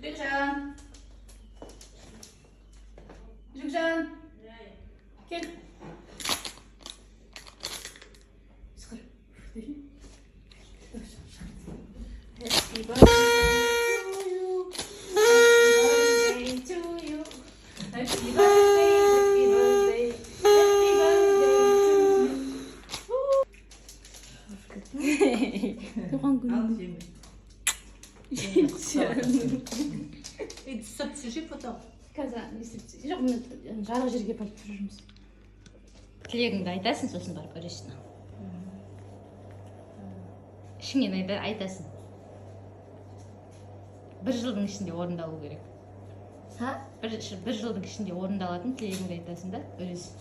Rükcan. Rükcan. Gel. Sıkır. Happy birthday to you. Happy birthday, happy birthday, happy birthday to you. Туған күн. Түсіп түсірші фото. Қазір жоқ, мен жарық жерге барып жүрміз. Тілегіңді айтасың, сосын барып көресің. Ішіңнен айтасың. Бір жылдың ішінде орындалу керек. Бір жылдың ішінде орындалатын тілегіңді айтасың да, көресің.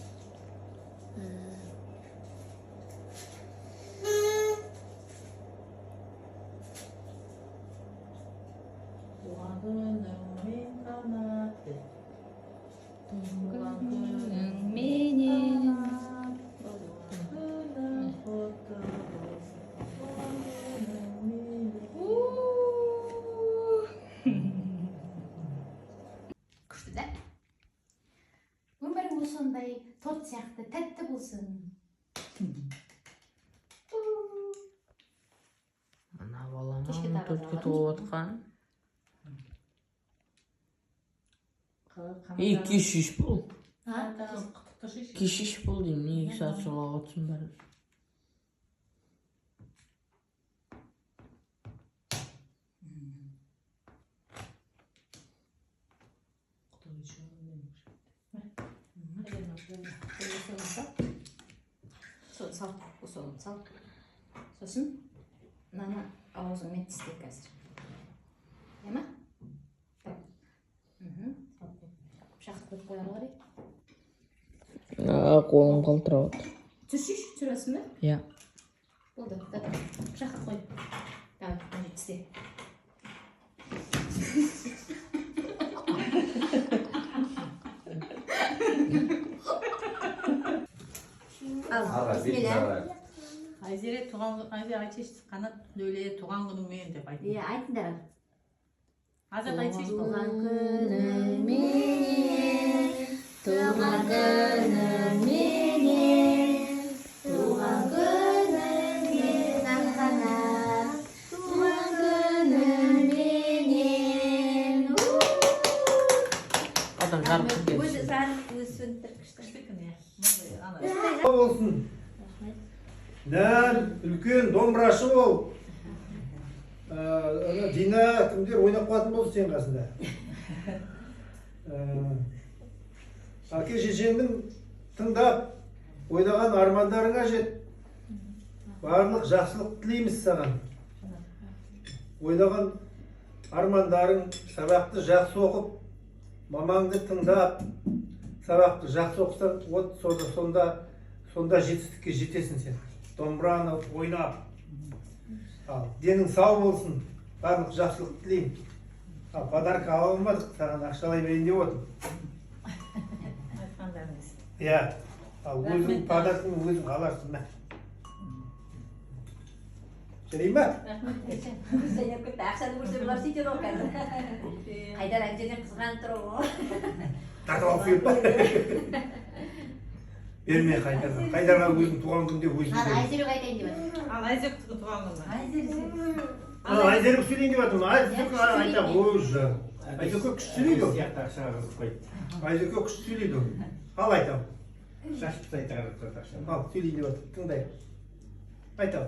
Туған күніңмен қанатты. Туған күніңменен. Күшті да? Өмірің осындай торт сияқты тәтті болсын. Ана балама төртке толып отқан. Кешіш бұл. Кешіш бұл деймін, 2 саат жылап отсын бәрі. Соны сал. Сосын мынаны аузыңмен тісте қазір. Ема? Шақырт қойып қояр қарай. Қолым қалтырауды. Түсіресің бе? Иә. Болды, шақырт қой. Давай, мына тісте. Айзере айтшы, қанат дөйле туған күніңмен деп айтты. Айтыңдар. Азат айтшы. Туған күніңменен, туған күніңменен, туған күніңмен аңғанат, туған күніңменен. Адам жарық күн Өзі жарық, өзі сөндіріп күшті. Болсын. Нән, үлкен домбырашы бол. Дина кімдер ойнап қуатын болды сен қасында. Әке шешеңнің тыңдап, ойнаған армандарыңа жет. Барлық жақсылық тілейміз саған. Ойнаған армандарың, сабақты жақсы оқып, мамаңды тыңдап, сабақты жақсы оқысаң, сонда жетістікке жетесің сен. Домбыраны ойнап. Денің сау болсын, барлық жақсылық тілеймін. Подарка ала алмадық, саған ақшалай берейін деп отыр. Айтқандарыңыз. Иә, өзің подарканы өзің аларсың ма? Жарай ма? Ақшаны көрсе бұлар сөйтер ғой қазір. Қайдар әнжеден қызғанып тұр ғой. Тартып алып келіп па? Берме Қайдарға. Қайдарға өзің туған күнде өзің берме. Айзерге айтайын деп жатыр. Ал Айзек туған күні. Айзерге сөйлейін деп жатырмын. Айзерге айтам, өзі. Айзерге күшті сөйлейді. Айзерге күшті сөйлейді. Ал айтам. Шашып айтағарып тұртақшы. Ал сөйлейін деп жатыр. Тыңдай. Айтам.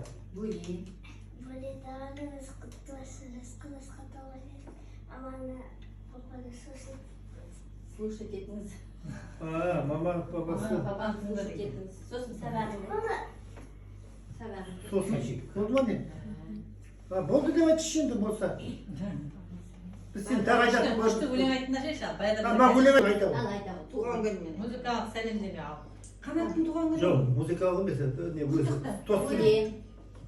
Валидағыңыз құтты болсын, жасқанасқа толайын. Аманы папаны Слушать етіңіз. Мама, папасы. Папаны слушать етіңіз. Сосын сабағын. Сосын болды ма не? Болды деп айтшы енді болса. Біз сен тағы айтатын болсын. Күшті өлең айтыңдар шеш ал. Ма өлең айтамын. Ал айтамын. Туған күнмен. Музыкалық сәлемдеме ал. Қанаттың туған күні. Жоқ, музыкалық емес, не өзі. Тосын.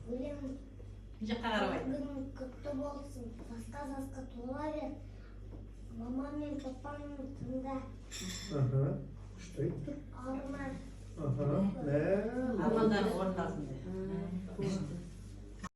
өлең. Жаққа қарап айт. Күнің құтты болсын, жасқа тола бер. Мама мен папаны тыңда. Күшті айтты. Арман. Армандарың орындалсын де.